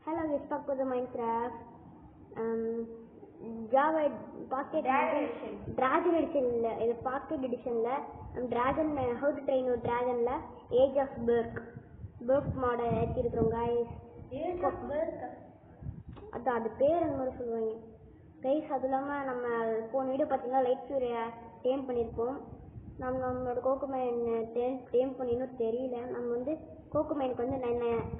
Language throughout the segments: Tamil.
Hello, let's talk about the Minecraft. Java Pocket Dragon Edition. This Pocket Edition Dragon, how to train a dragon Age of Berk mod ஏத்திருக்கோம் guys. Age of Berk. அது பேர் என்ன சொல்லுவாங்க guys. அது இல்லாம நம்ம போன வீடியோ பார்த்தீங்கன்னா லைட் ஃபியூரியா டேம் பண்ணியிருப்போம். நம்மளோட கோகோமைன் டேம் பண்ணின்னு தெரியல. நம்ம வந்து கோகோமைனுக்கு வந்து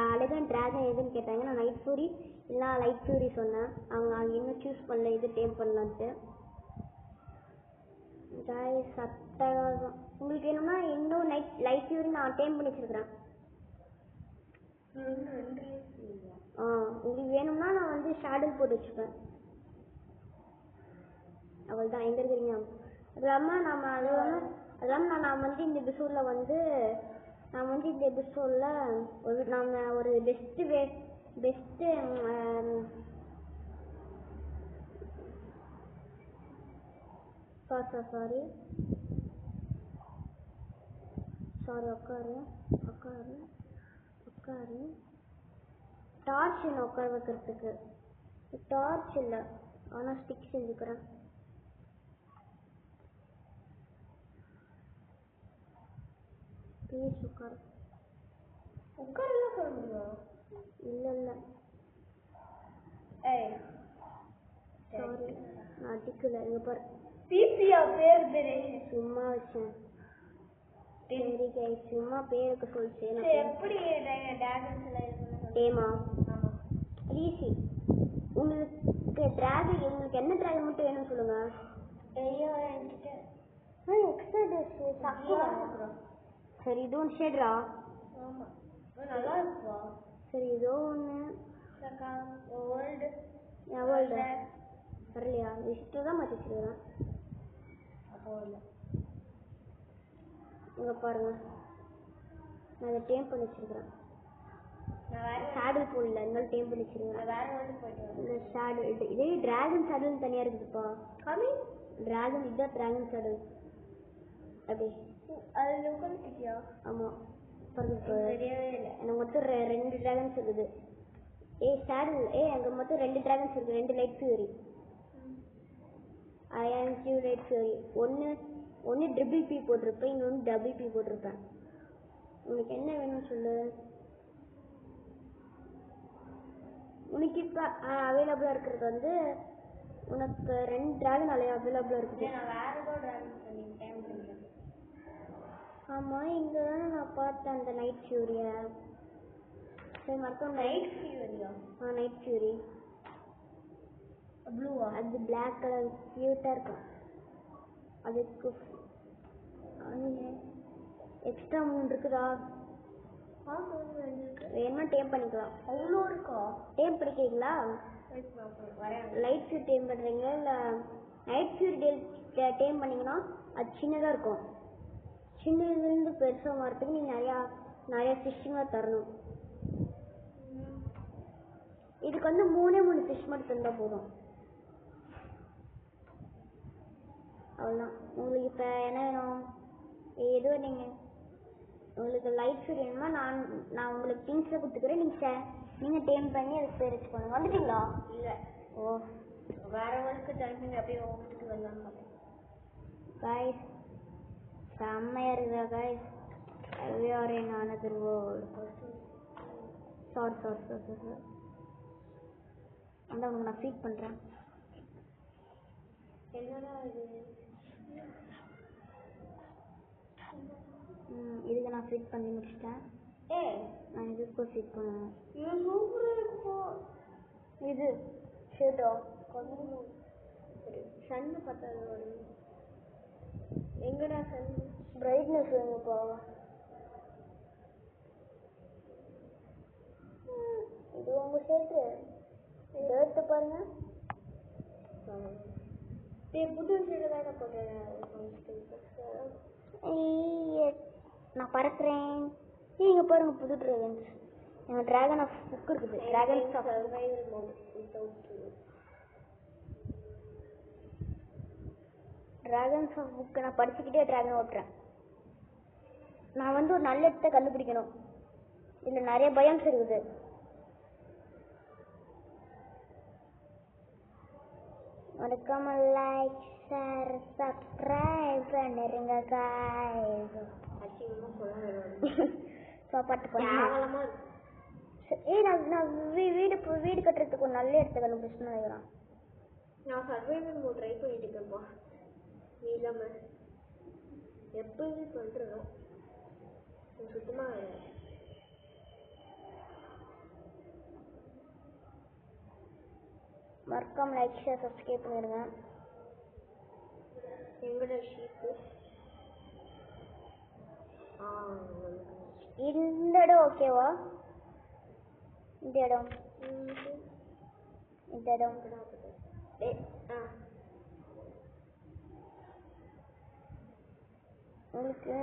அழகான டிராகன் எதுன்னு கேட்டாங்க. நான் லைட் ஃபியூரி இல்லை லைட் ஃபியூரி சொன்னேன். அவங்க இன்னும் சூஸ் பண்ணல இது டேம் பண்ணலான்ட்டு. காய்ஸ் அட்டகாசம். உங்களுக்கு வேணும்னா இன்னும் லைட் ஃபியூரி நான் டேம் பண்ணி வச்சிருக்கிறேன். உங்களுக்கு வேணும்னா நான் வந்து ஷேடல் போட்டு வச்சுப்பேன். அவள் தான் எங்கே இருக்கிறீங்க. அது இல்லாமல் நம்ம நான் வந்து இந்த எபிசோடில் வந்து நம்ம ஒரு பெஸ்ட்டு சாரி உட்காரு டார்ச் என்ன உட்கார வைக்கிறதுக்கு டார்ச் இல்லை, ஆனால் ஸ்டிக் செஞ்சுக்கிறேன். ப்ளீஸ் உட்காரெல்லாம் சொல்ல முடியும். இல்லை சாரி நான் அடிக்கல. இங்கே பாரு பிபியா பேர் சும்மா வச்சேன். சரி கை சும்மா பேருக்கு சொல்லிச்சு. எப்படி டேமா ஈஸி. உங்களுக்கு டிராகன் உங்களுக்கு என்ன டிராகன் மட்டும் வேணும்னு சொல்லுங்க. சரி இது ஒன்று ஷேட்ரா. நல்லா இருக்குவா. சரி ஏதோ ஒன்று வேர்ல்டு வரலையா? லிஸ்ட்டு தான் மாற்றி வச்சுருக்கிறேன். அப்போ இல்லை இங்கே பாருங்க, நான் அதை டேம் பண்ணி வச்சுருக்கிறேன். ஷேடல் போடல, இருந்தாலும் டேம் பண்ணி வச்சுருக்கிறேன். வேற வந்து போயிட்டு இந்த ஷேடல் இதே டிராகன் ஷேடல் தனியாக இருக்குதுப்பா. டிராகன் இதுதான் டிராகன் ஷேடல். அப்படி அது உட்காந்துட்டியா? ஆமாம் பாருங்க. எனக்கு மொத்தம் 2 டிராகன்ஸ் இருக்குது. ஷேடல் அங்கே மொத்தம் 2 டிராகன்ஸ் இருக்குது. 2 லைட் ஃபியூரி. லைட் ஃபியூரி ஒன்று ட்ரிபிள் பி போட்டிருப்பேன், இன்னொன்று டபுள் பி போட்டிருப்பேன். உனக்கு என்ன வேணும்னு சொல்லு. உனக்கு இப்போ அவைலபிளாக இருக்கிறது வந்து உனக்கு 2 டிராகன் அவைலபிளாக இருக்குது. ஆமாம் இங்கே தானே நான் பார்த்தேன் அந்த நைட் ஃபியூரியை. சரி மொத்தம் நைட் ஃபியூரியா? நைட் ஃபியூரி ப்ளூவா? அது பிளாக் கலர் க்யூட்டாக இருக்கும். அதுக்கு எக்ஸ்ட்ரா 3 இருக்குதா? வேணுமா டேம் பண்ணிக்கலாம். அவ்வளோ இருக்கா? டேம் பண்ணிக்கிறீங்களா? லைட் ஃபியூர் டேம் பண்ணுறீங்க இல்லை நைட் ஃபியூர் டேம் பண்ணிங்கன்னா அது சின்னதாக இருக்கும். சின்னதுலேருந்து பெருசாக மாறத்துக்கு நீங்கள் நிறையா ஃபிஷ்ஷிங்காக தரணும். இதுக்கு வந்து 3 ஃபிஷ் மட்டும் தந்தால் போதும். அவ்வளோதான். உங்களுக்கு இப்போ என்ன வேணும்? ஏதோ உங்களுக்கு லைட் ஃபியூர் வேணுமா நான் உங்களுக்கு திங்ஸை கொடுத்துக்கிறேன். நீங்கள் டேம் பண்ணி அதுக்கு பேர் வச்சுக்கோங்க. வந்துட்டீங்களா? இல்லை. ஓ வேற ஒர்க்கு டைமிங் அப்படியே ஓடிட்டு வரலான்னு பார்த்தேன். guys செம்மையாக இருக்குதா guys? we are in another world. sorry அந்த உங்களுக்கு நான் ஃபீட் பண்ணுறேன். என்னடா இது? இதுக்கு நான் ஃபீட் பண்ணி முடிச்சிட்டேன். நான் இதுக்கு ஃபீட் பண்ணுவேன். இது சூப்பராக இருக்கும். இது ஷேட்டோ கொஞ்சம் சன்னு பார்த்தது வரும். எங்கடா சன்? பிரைட்னஸ் வேணும்ப்பா. இது உங்கள் ஷேட்டு எடுத்து பாருங்க. புது ஷேட்டு தானே போட்டேன். நான் பறக்கிறேன். நீங்கள் பாருங்க புது ட்ராகன்ஸ். எங்கள் ட்ராகன் ஆஃப் புக் இருக்குது. Dragons of survival mode dragons of book நான் படிச்சுக்கிட்டே ட்ராகன் ஓட்டுறேன். நான் வந்து ஒரு நல்ல இடத்த கண்டுபிடிக்கணும். இதில் நிறைய பயம்ஸ் இருக்குது. மறக்காம லைக் ஷேர் சப்ஸ்கிரைப் பண்ணிருங்க guys. அசிங்கமா சொல்ல சாப்பாட்டு பண்ண கேவலமா நான் வீடு கட்டுறதுக்கு ஒரு நல்ல இடத்த கண்டுபிடிச்சுன்னு நினைக்கிறேன். நான் சர்வைவல் மோட் ட்ரை பண்ணிட்டு இருக்கேன்ப்பா. நீ இல்லாம எப்பயுமே பண்றோம் சுத்தமா மறக்காம லைக் ஷேர் சப்ஸ்கிரைப் பண்ணிருங்க. எங்கட ஷீப்பு இந்த இடம் ஓகேவா? இந்த இடம் உங்களுக்கு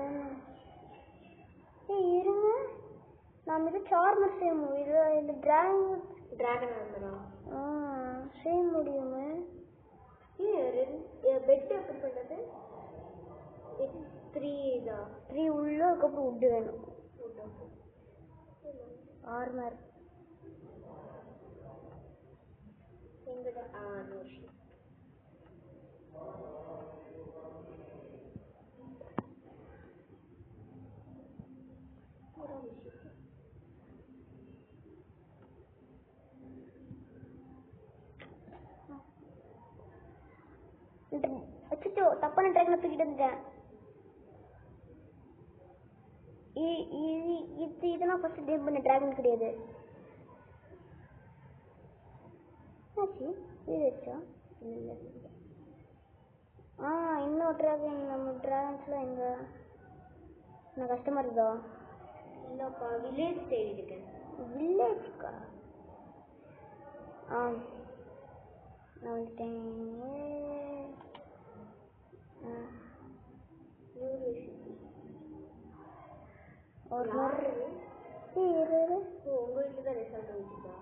இருங்க, நான் இது சார்மர் செய்ய முடியும். இந்த டிராகன் செய்ய முடியுமே. பெட் எப்படி பண்றது? 3 உள்ள அதுக்கப்புறம் உட் வேணும். ஆர்மர் எங்கட அச்சோ தப்பான ட்ராக்ல தூக்கிட்டு வந்துட்டேன். இதெல்லாம் ஃபர்ஸ்ட் டேம் பண்ண டிராகன் கிடையாது. இன்னொரு டிராகன் நம்ம டிராகன்ஸ்ல எங்க நான் கஷ்டமா இருக்குதா? இல்லப்பா வில்லேஜ் தேடி இருக்கேன். வில்லேஜ்க்கா? நான் வந்துட்டேன். ஒரு உங்க வீட்டுல தான் ரெசார்ட் வச்சுக்கா?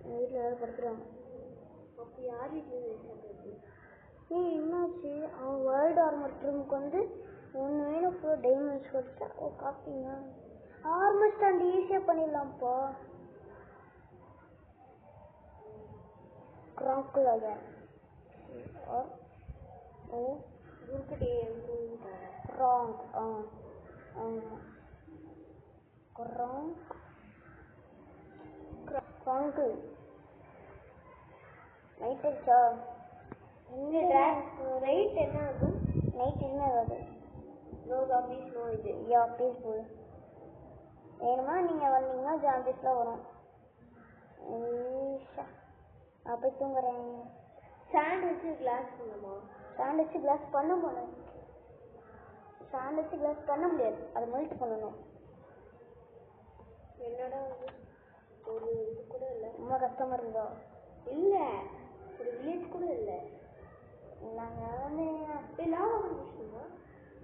வீட்டில் ஏதாவது படுத்துருவாங்க. அப்போ யார் வீட்டுல ரெசார்ட் வச்சு? என்னாச்சு? அவன் வேர்ல்டு ஆர்மர் ரூமுக்கு வந்து ஒன்று வேணும் ஃபுல்லாக டைமண்ட்ஸ் கொடுத்தா காப்பிங்க. ஆர்மர் ஸ்டாண்ட் ஈஸியாக பண்ணிடலாம்ப்பா. கிராங்கிள் அகேன் குருக்கிட்டே கிராங்க் ஆமாம் கிராங்கிள் நைட் ஆச்சா? நைட் என்ன ஆகும்? நைட் என்ன ஆகாது. நோ ஜாம்பிஸ் நோ இது பீஸ்ஃபுல். வேணுமா நீங்கள் வந்தீங்கன்னா ஜாம்பிஸ்லாம் வரும். நான் போய் தூங்குறேன். சாண்ட் வச்சு கிளாஸ் பண்ணுமா? சாண்ட் வச்சு கிளாஸ் பண்ண முடியாது. சாண்ட் வச்சு கிளாஸ் பண்ண முடியாது, அதை மெல்ட் பண்ணணும். என்னடா ஒரு இது கூட இல்லை. ரொம்ப கஷ்டமா இருந்தோ? இல்லை, ஒரு வில்லேஜ் கூட இல்லை. நாங்கள் வந்து லாவா கண்டுபிடிச்சிங்களா?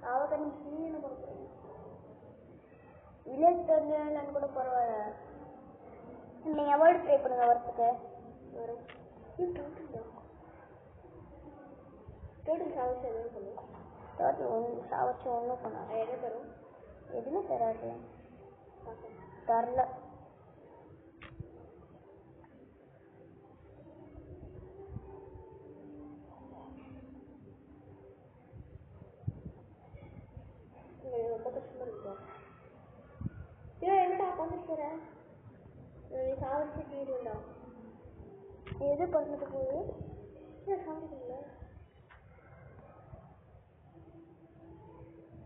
லாவா கண்டுபிடிச்சி என்ன பண்ண போகிறோம்? வில்லேஜ் தெரிஞ்சு கூட பரவாயில்ல. நீங்கள் வேர்ல்டு ட்ரை பண்ணுங்க வரத்துக்கு. வரும் டோட்டல் சாவச்சு எதுவும் பண்ணும். டோட்டல் சாவச்சு ஒன்றும் பண்ணாது. என்ன தரும்? எதுவுமே தராது. தரல. ரொம்ப கஷ்டமா இருக்குதா? என்னடா பண்ணிட்டு நீ சாவச்சு வீடுடா. எது பண்ணிட்டு போகுது? சாப்பிடுங்களா?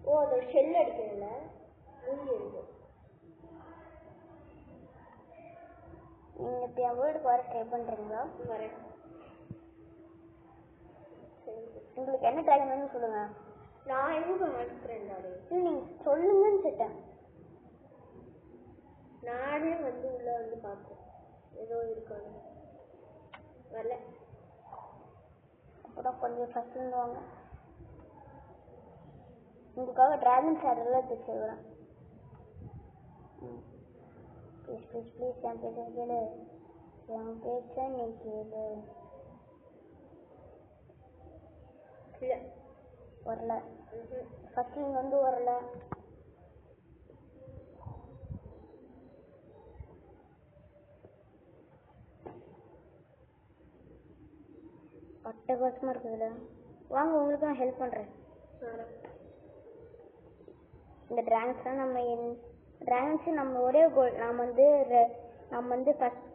ஓ அது ஷெல் அடிக்கிறதுல மூஞ்சி இருக்கு. நீங்கள் இப்போ என் வீட்டுக்கு வர ட்ரை பண்ணுறீங்களா? வரேன். உங்களுக்கு என்ன ட்ராகன் வேணும்னு சொல்லுங்கள். நான் எங்கே அனுப்புறேன். நீங்கள் சொல்லுங்கன்னு சொல்லிட்டேன். நானே வந்து உள்ள வந்து பார்ப்பேன் ஏதோ இருக்காது. வரல அப்போதான் கொஞ்சம் ஃபஸ்ட்டு வாங்க. உங்களுக்காக டிராகன் சேரெல்லாம் எடுத்து செய்வேன். ப்ளீஸ் ப்ளீஸ் ப்ளீஸ் என் பேச்சை கேளு. என் பேச்சை நீ கேளு. இல்லை வரல. ஃபஸ்ட்டு நீங்கள் வந்து வரல. அட்டகாசமாக இருக்குதுல்ல. வாங்க உங்களுக்கு நான் ஹெல்ப் பண்ணுறேன். இந்த ட்ராகன்ஸ்லாம் நம்ம ஒரே கோல். நம்ம வந்து ஃபஸ்ட்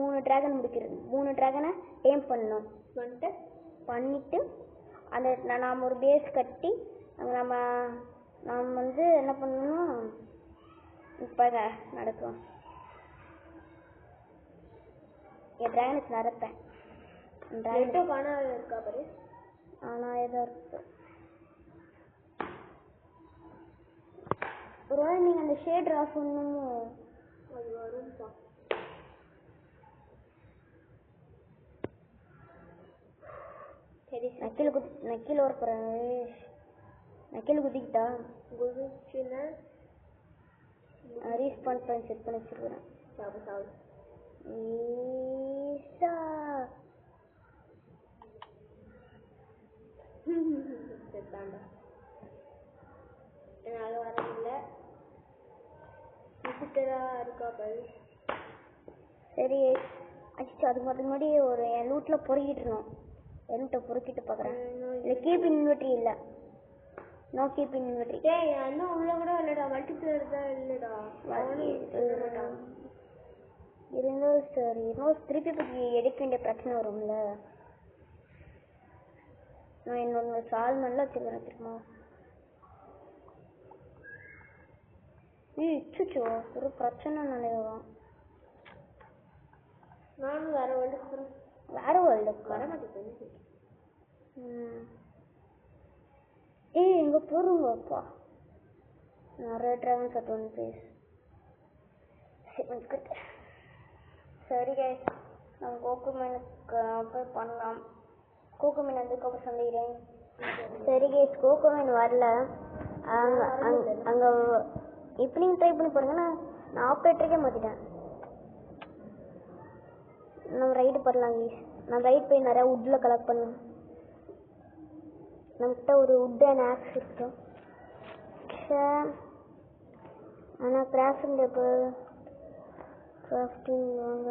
மூணு ட்ராகன் முடிக்கிறது. 3 ட்ராகனை டேம் பண்ணணும். பண்ணிவிட்டு அந்த நாம் ஒரு பேஸ் கட்டி நாம் வந்து என்ன பண்ணணும், இப்போ நடக்கும். என் ட்ராகனுக்கு நடப்பேன். இருக்கா பாரு. ஆனால் ஏதோ இருக்கு. ஒரு நீங்கள் அந்த ஷேட் ஆஃப் பண்ணணும். அது வரும்பா. சரி நக்கீல் ஒரு போகிறேன். நக்கீல் குதிக்கிட்டா குதிச்சுன்னா ரீஸ்பான் பண்ணி செட் பண்ணி வச்சுருக்கிறேன். சாவு செத்தாண்டா. என்னால் வரதில்லை. இருக்கா பாரு. சரி அச்சு அதுக்கு முன்னாடி ஒரு என் லூட்டில் பொறுக்கிட்டுருந்தோம். என்கிட்ட பொறுக்கிட்டு பார்க்குறேன். இல்லை கீப் இன்வெர்ட்ரி இல்லை. No keep inventory. இன்னும் உள்ள கூட இல்லைடா. மல்டிப்ளேயர் தான் இல்லைடா. இருந்தாலும் சரி இன்னும் திருப்பி பற்றி எடுக்க வேண்டிய பிரச்சனை வரும்ல. நான் என்னோட சால்மன்லாம் வச்சுருக்கிறேன் தெரியுமா. இச்சுச்சோ ஒரு பிரச்சனை நினைவா. நானும் வேற வேர்ல்டுக்கு வர மாட்டேங்குது. இங்கே போடுங்கப்பா. நிறைய ட்ராகன்ஸ் அட் ஒன் பிளேஸ். சரி கைஸ், நம்ம கோகுமேனுக்கு போய் பண்ணலாம். கோகுமேன் அதுக்கப்புறம் சந்திக்கிறேன். சரி கைஸ், கோகுமேன் வரல. அங்கே இப்படி ட்ரை பண்ணி பாருங்கன்னா நான் ஆப்ரேட்டருக்கே மாற்றிட்டேன். நம்ம ரைடு பண்ணலாம் கைஸ். நம்ம ரைட் போய் நிறையா வுட்டில் கலெக்ட் பண்ணலாம். நம்மகிட்ட ஒரு வுட் அண்ட் ஆக்ஸ் இருக்கு. ஆனால் கிராஃப்டிங் டேபிள் கிராஃப்டிங் வாங்க.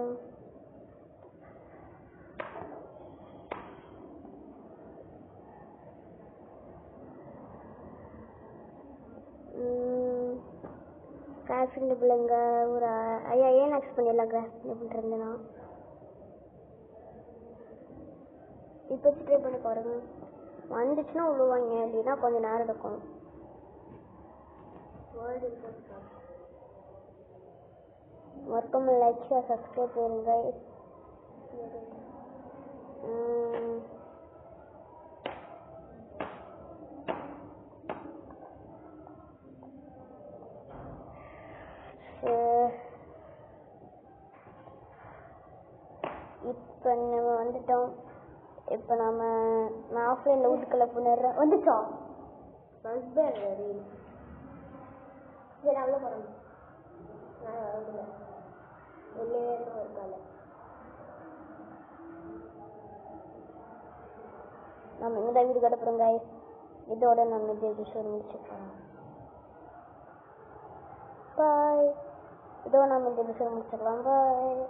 கிராஃப்டிங் டேபிள் எங்கே ஒரு ஏன் ஆக்ஸ் பண்ணிடலாம். கிராஃப்டிங் டேபிள் இருந்தேன்னா இப்போ ட்ரை பண்ணி பாருங்க. வந்துச்சுன்னா விழுவாங்க, அப்படின்னா கொஞ்சம் நேரம் இருக்கும். மறக்காம லைக் ஷேர் சப்ஸ்கிரைப் பண்ணுங்க. இப்போ நம்ம வந்துட்டோம். இப்போ நான் ஆஃப்லைனில் வீட்டுக்குள்ளே பண்ணிடுறேன். வந்துச்சா ஹஸ்பண்ட் சரி அவ்வளோ போகிறோம். நான் வரதில்லை. வெளியே இருக்கால. நம்ம இங்கே தான் வீடு கட்டப்போகிறோம் கைஸ். இதோட நம்ம இந்த எபிசோட் முடிச்சுக்கலாம். பாய். இதோட நம்ம இந்த எபிசோட் முடிச்சுக்கலாம். பாய்.